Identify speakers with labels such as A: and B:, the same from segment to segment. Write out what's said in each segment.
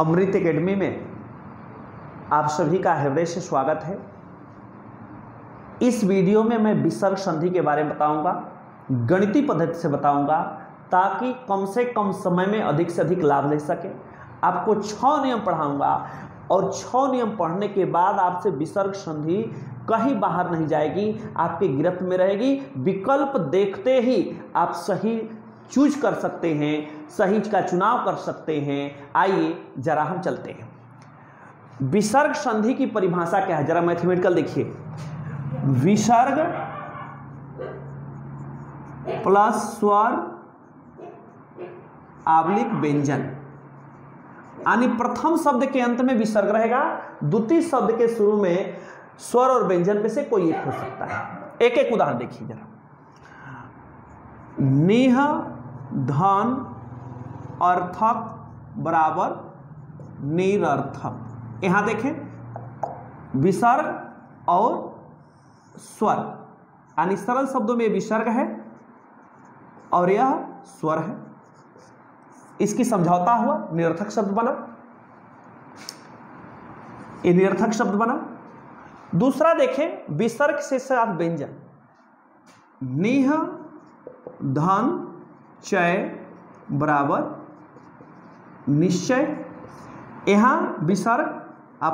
A: अमृत academy में आप सभी का हृदय से स्वागत है। इस वीडियो में मैं विसर्ग संधि के बारे में बताऊंगा, गणितीय पद्धति से बताऊंगा ताकि कम से कम समय में अधिक से अधिक लाभ ले सके। आपको 6 नियम पढ़ाऊंगा और 6 नियम पढ़ने के बाद आपसे विसर्ग संधि कहीं बाहर नहीं जाएगी, आपके गिरफ्त में रहेगी। विकल्प देखते ही आप सही चूज कर सकते हैं, सही का चुनाव कर सकते हैं। आइए जरा हम चलते हैं। विसर्ग संधि की परिभाषा क्या है, जरा मैथमेटिकल देखिए। विसर्ग प्लस स्वर आवलिक व्यंजन, यानी प्रथम शब्द के अंत में विसर्ग रहेगा, द्वितीय शब्द के शुरू में स्वर और व्यंजन में से कोई एक हो सकता है। एक एक उदाहरण देखिए जरा। निह धन अर्थक बराबर निरर्थक। यहां देखें विसर्ग और स्वर, यानी सरल शब्दों में विसर्ग है और यह स्वर है। इसकी समझौता हुआ, निरर्थक शब्द बना, ये निरर्थक शब्द बना। दूसरा देखें विसर्ग से साथ व्यंजन, निह धन चय बराबर निश्चय। यहां विसर्ग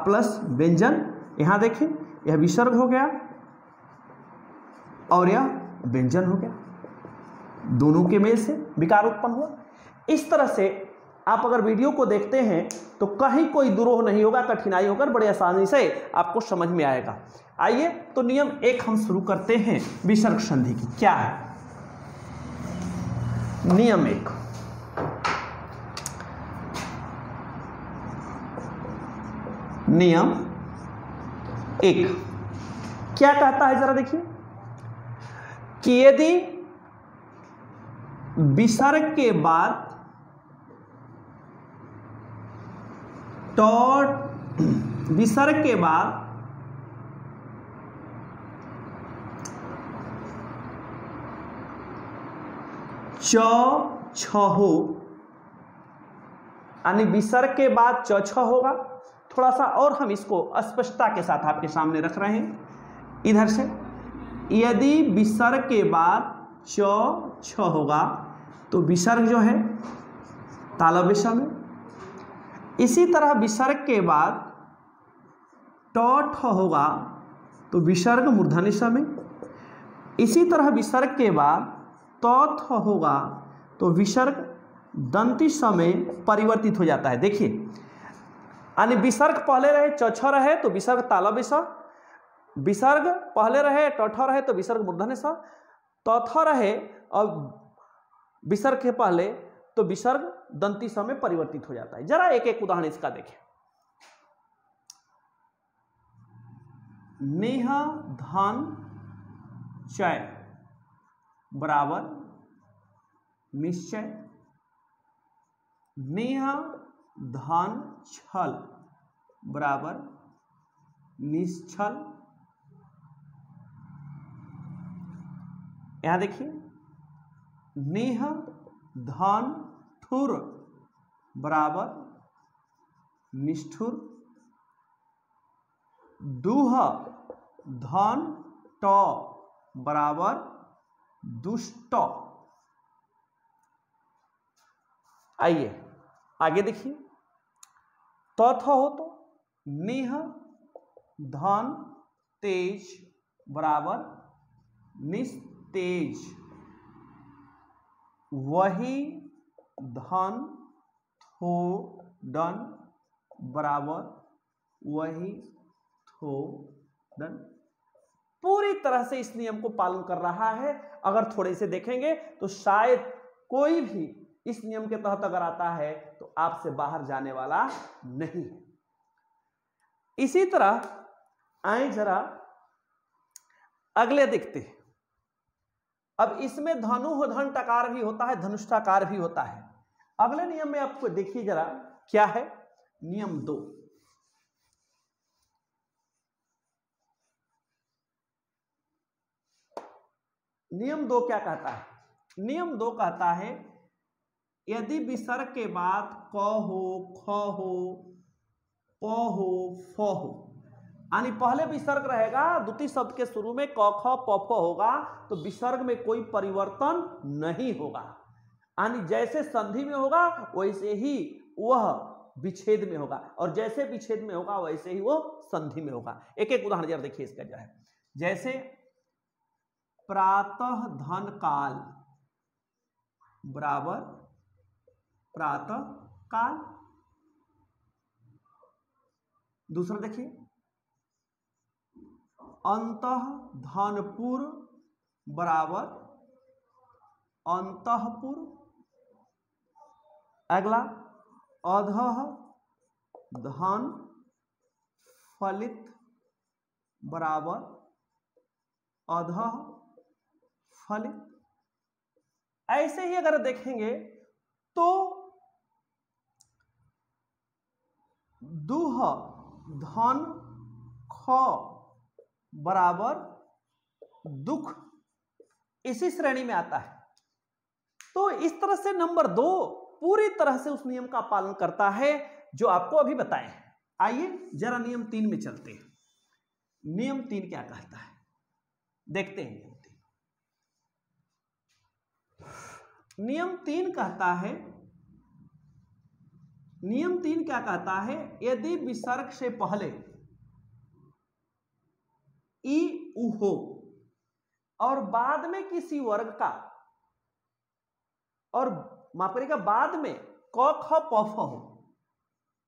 A: प्लस व्यंजन, यहां देखें यह विसर्ग हो गया और यह व्यंजन हो गया, दोनों के मेल से विकार उत्पन्न हुआ। इस तरह से आप अगर वीडियो को देखते हैं तो कहीं कोई दुरोह नहीं होगा, कठिनाई होकर बड़े आसानी से आपको समझ में आएगा। आइए तो नियम 1 हम शुरू करते हैं विसर्ग संधि की। क्या है नियम 1? नियम 1 क्या कहता है, जरा देखिए कि यदि विसर्ग के बाद विसर्ग के बाद च छ हो, यानी विसर्ग के बाद च छ होगा। थोड़ा सा और हम इसको स्पष्टता के साथ आपके सामने रख रहे हैं। इधर से यदि विसर्ग के बाद च छ होगा तो विसर्ग जो है तालव्य स में। इसी तरह विसर्ग के बाद ट ठ होगा तो विसर्ग मूर्धन्य स में। इसी तरह विसर्ग के बाद त थ होगा तो विसर्ग दंती स में परिवर्तित हो जाता है। देखिए, यानी विसर्ग पहले रहे च छ रहे तो विसर्ग तालव्य स, विसर्ग पहले रहे ट ठ रहे तो विसर्ग मूर्धन्य स, त थ रहे और विसर्ग के पहले तो विसर्ग दंती स में परिवर्तित हो जाता है। जरा एक एक उदाहरण इसका देखें। नेह धन चय बराबर निश्चय। नेह धन छल बराबर निश्चल। यहां देखिए नेह धन ठुर बराबर निष्ठुर। दुह धन ट बराबर दुष्ट। आइए आगे देखिए, त थ हो तो निह धन तेज बराबर निस्तेज। वही धन थोडन बराबर वही थोडन। पूरी तरह से इस नियम को पालन कर रहा है। अगर थोड़े से देखेंगे तो शायद कोई भी इस नियम के तहत अगर आता है तो आपसे बाहर जाने वाला नहीं है। इसी तरह आए जरा अगले देखते हैं। अब इसमें धनु हो धन टकार भी होता है, धनुष्टाकार भी होता है। अगले नियम में आपको देखिए जरा क्या है। नियम 2, नियम 2 क्या कहता है? नियम 2 कहता है यदि विसर्ग के बाद क हो, ख हो, प हो, फ हो, यानी पहले विसर्ग रहेगा, द्वितीय शब्द के शुरू में क ख प फ होगा, तो विसर्ग में कोई परिवर्तन नहीं होगा। यानी जैसे संधि में होगा वैसे ही वह विच्छेद में होगा, और जैसे विच्छेद में होगा वैसे ही वो संधि में होगा। एक एक उदाहरण जरा देखिए इसका जो है, जैसे प्रातः धन काल बराबर प्रातः काल। दूसरा देखिए, अंतः धनपुर बराबर अंतःपुर। अगला, अधः धन फलित बराबर अधः फलित। ऐसे ही अगर देखेंगे तो दुह धन ख बराबर दुख, इसी श्रेणी में आता है। तो इस तरह से नंबर 2 पूरी तरह से उस नियम का पालन करता है जो आपको अभी बताए हैं। आइए जरा नियम 3 में चलते हैं। नियम 3 क्या कहता है, देखते हैं। नियम 3 कहता है, नियम 3 क्या कहता है, यदि विसर्ग से पहले ई उ हो और बाद में किसी वर्ग का, और माफ करिएगा बाद में क ख प फ हो,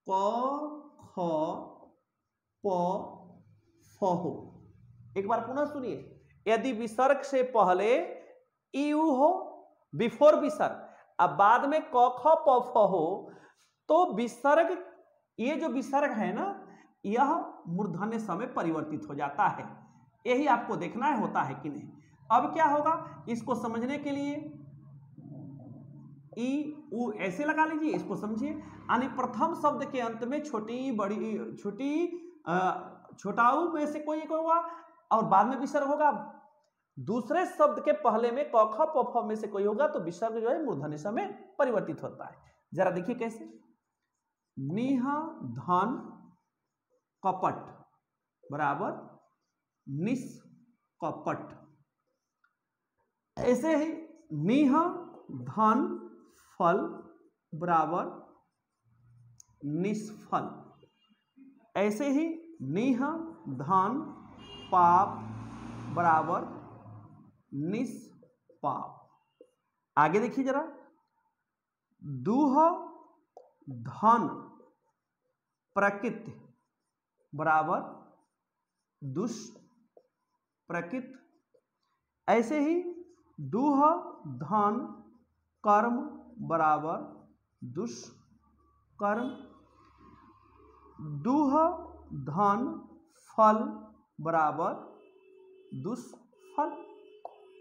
A: क ख प फ हो। एक बार पुनः सुनिए, यदि विसर्ग से पहले ई उ हो, बिफोर विसर्ग, अब बाद में क ख प फ हो, तो विसर्ग, ये जो विसर्ग है ना, यह मूर्धन्य समय परिवर्तित हो जाता है। यही आपको देखना है होता है कि नहीं। अब क्या होगा, इसको समझने के लिए ई उ ऐसे लगा लीजिए, इसको समझिए। यानी प्रथम शब्द के अंत में छोटी बड़ी छोटी छोटाऊ में से कोई एक होगा और बाद में विसर्ग होगा। दूसरे शब्द के पहले में क ख प फ में से कोई होगा तो विसर्ग जो है मूर्धन्य समय परिवर्तित होता है। जरा देखिए कैसे, निह धन कपट बराबर निष्कपट। ऐसे ही निह धन फल बराबर निष्फल। ऐसे ही निह धन पाप बराबर निष्पाप। आगे देखिए जरा, दुह धन प्रकृति बराबर दुष्प्रकृत। ऐसे ही दुह धन कर्म बराबर दुष्कर्म। दुह धन फल बराबर दुष्फल।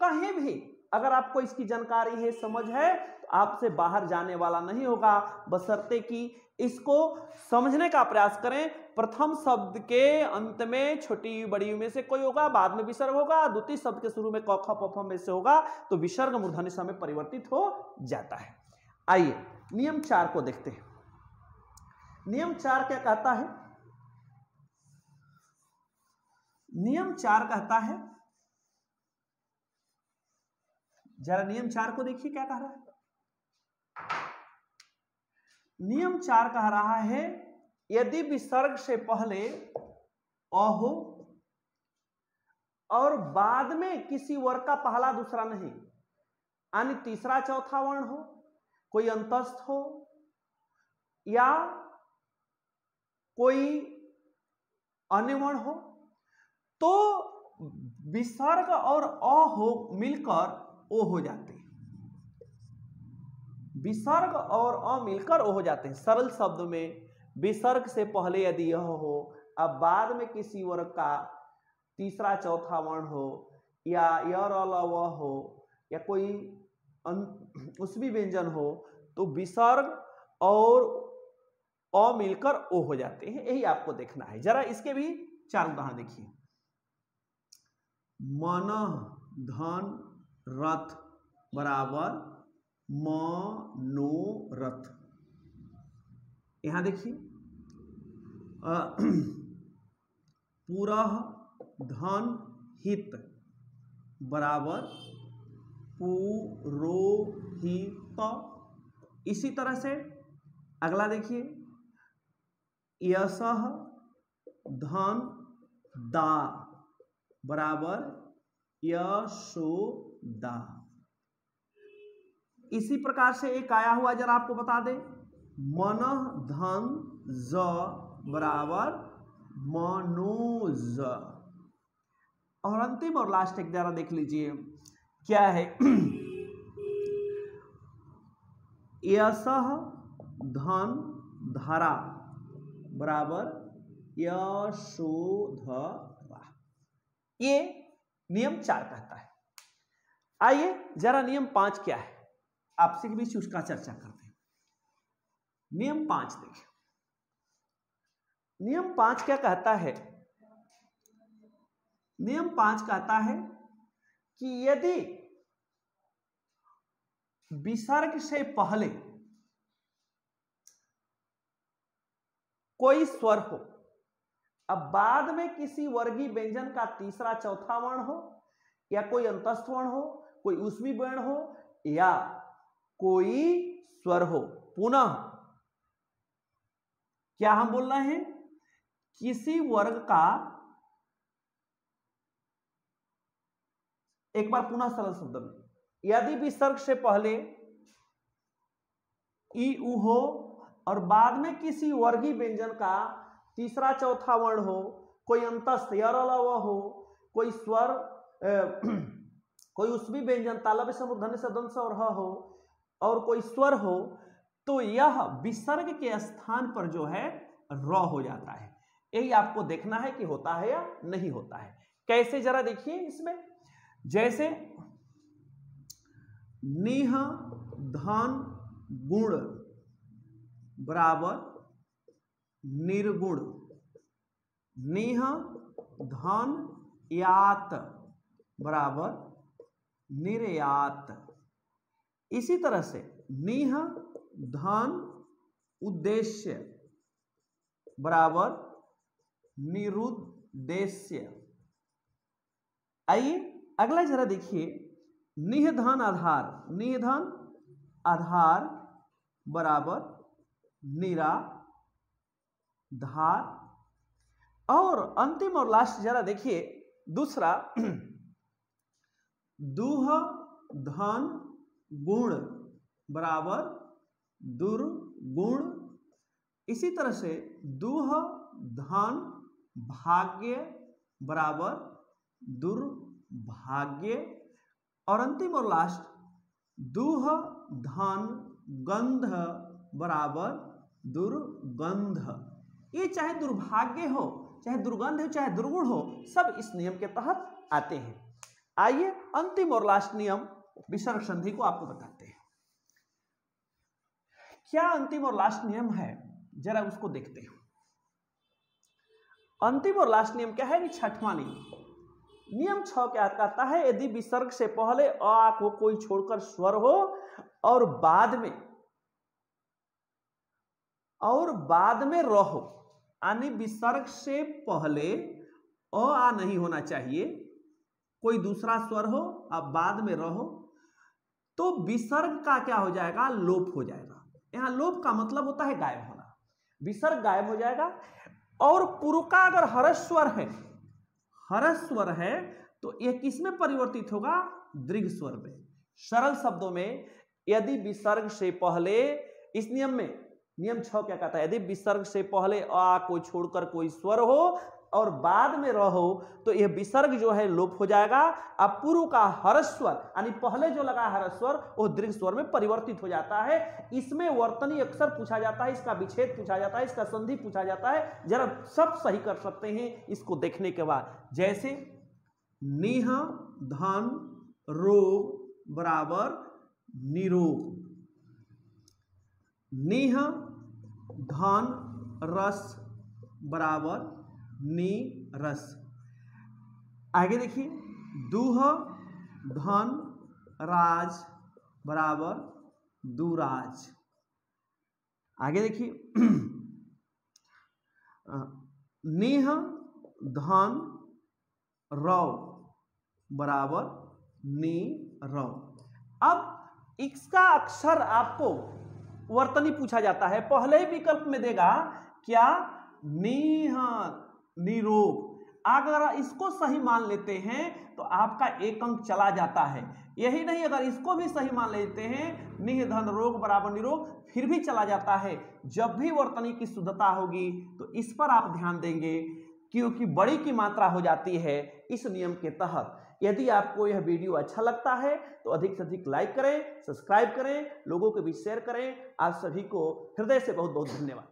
A: कहीं भी अगर आपको इसकी जानकारी है, समझ है, तो आपसे बाहर जाने वाला नहीं होगा, बशर्ते कि इसको समझने का प्रयास करें। प्रथम शब्द के अंत में छोटी बड़ी में से कोई होगा, बाद में विसर्ग होगा, द्वितीय शब्द के शुरू में क ख प फ में से होगा, तो विसर्ग मूर्धन्य समय परिवर्तित हो जाता है। आइए नियम 4 को देखते हैं। नियम 4 क्या कहता है, नियम 4 कहता है, जरा नियम 4 को देखिए क्या कह रहा है। नियम 4 कह रहा है, यदि विसर्ग से पहले अ हो और बाद में किसी वर्ग का पहला दूसरा नहीं, यानी तीसरा चौथा वर्ण हो, कोई अंतस्थ हो या कोई अन्य वर्ण हो, तो विसर्ग और अ हो मिलकर ओ हो जाते हैं। विसर्ग और अ मिलकर ओ हो जाते हैं। सरल शब्द में विसर्ग से पहले यदि यह हो, अब बाद में किसी वर्ग का तीसरा चौथा वर्ण हो, या य र ल व हो, या कोई उसवी व्यंजन हो, तो विसर्ग और अ मिलकर ओ हो जाते हैं। यही आपको देखना है। जरा इसके भी 4 उदाहरण देखिए। मन धन रथ बराबर मनोरथ। यहां देखिए पुरह धन हित बराबर पुरोहित। इसी तरह से अगला देखिए यशः धन दा बराबर यशोदा। इसी प्रकार से एक आया हुआ जरा आपको बता दें, मनः धन ज बराबर मनोज। और अंतिम और लास्ट एक जरा देख लीजिए क्या है, यशः धन धरा बराबर यशोधरा। ये नियम 4 कहता है। आइए जरा नियम 5 क्या है आपसे के बीच उसका चर्चा करते हैं। नियम 5 देखिए, नियम 5 क्या कहता है। नियम 5 कहता है कि यदि विसर्ग से पहले कोई स्वर हो, अब बाद में किसी वर्गीय व्यंजन का तीसरा चौथा वर्ण हो, या कोई अंतस्थ वर्ण हो, कोई ऊष्मी वर्ण हो, या कोई स्वर हो, पुनः क्या हम बोल रहे हैं, किसी वर्ग का, एक बार पुनः सरल शब्द में, यदि विसर्ग से पहले ई उ हो और बाद में किसी वर्गीय व्यंजन का तीसरा चौथा वर्ण हो, कोई अंतस्थ यरलव हो, कोई स्वर कोई ऊष्मी व्यंजन तालव्य से मूर्धन्य से दंश और ह हो, और कोई स्वर हो, तो यह विसर्ग के स्थान पर जो है र हो जाता है। यही आपको देखना है कि होता है या नहीं होता है। कैसे जरा देखिए इसमें, जैसे निह धन गुण बराबर निर्गुण, निह धन यात बराबर निर्यात। इसी तरह से निह धन उद्देश्य बराबर निरुद्देश्य। आइए अगला जरा देखिए, निह धन आधार, निह धन आधार बराबर निराधार। और अंतिम और लास्ट जरा देखिए दूसरा, दुह धन गुण बराबर दुर्गुण। इसी तरह से दुह धन भाग्य बराबर दुर्भाग्य। और अंतिम और लास्ट, दुह धन गंध बराबर दुर्गंध। ये चाहे दुर्भाग्य हो, चाहे दुर्गंध हो, चाहे दुर्गुण हो, सब इस नियम के तहत आते हैं। आइए अंतिम और लास्ट नियम विसर्ग संधि को आपको बताते हैं। क्या अंतिम और लास्ट नियम है जरा उसको देखते हैं। अंतिम और लास्ट नियम क्या है, छठवां नियम। नियम 6 क्या कहता है, यदि विसर्ग से पहले अ को कोई छोड़कर स्वर हो और बाद में र हो, यानी विसर्ग से पहले अ आ नहीं होना चाहिए, कोई दूसरा स्वर हो अब बाद में र हो, तो विसर्ग का क्या हो जाएगा, लोप हो जाएगा। यहां लोप का मतलब होता है गायब होना, विसर्ग गायब हो जाएगा। और पूर्व का अगर हरस्वर है, हरस्वर है तो यह किसमें परिवर्तित होगा, दीर्घ स्वर में। सरल शब्दों में यदि विसर्ग से पहले, इस नियम में नियम 6 क्या कहता है, यदि विसर्ग से पहले आ को छोड़कर कोई स्वर हो और बाद में र हो, तो यह विसर्ग जो है लोप हो जाएगा। अब पूर्व का हरस्वर यानी पहले जो लगा हरस्वर वो दीर्घ स्वर में परिवर्तित हो जाता है। इसमें वर्तनी अक्षर पूछा जाता है, इसका विच्छेद पूछा जाता है, इसका संधि पूछा जाता है। जरा सब सही कर सकते हैं इसको देखने के बाद। जैसे निह धन रोग बराबर निरोग, निह धन रस बराबर नीरस। आगे देखिए, दुह धन राज बराबर दूराज। आगे देखिए, निह धन रौ बराबर नी रौ। अब इसका अक्सर आपको वर्तनी पूछा जाता है, पहले ही विकल्प में देगा क्या, निह निरोग। अगर इसको सही मान लेते हैं तो आपका 1 अंक चला जाता है। यही नहीं, अगर इसको भी सही मान लेते हैं, निह धन रोग बराबर निरोग, फिर भी चला जाता है। जब भी वर्तनी की शुद्धता होगी तो इस पर आप ध्यान देंगे, क्योंकि बड़ी की मात्रा हो जाती है इस नियम के तहत। यदि आपको यह वीडियो अच्छा लगता है तो अधिक से अधिक लाइक करें, सब्सक्राइब करें, लोगों के बीच शेयर करें। आप सभी को हृदय से बहुत बहुत धन्यवाद।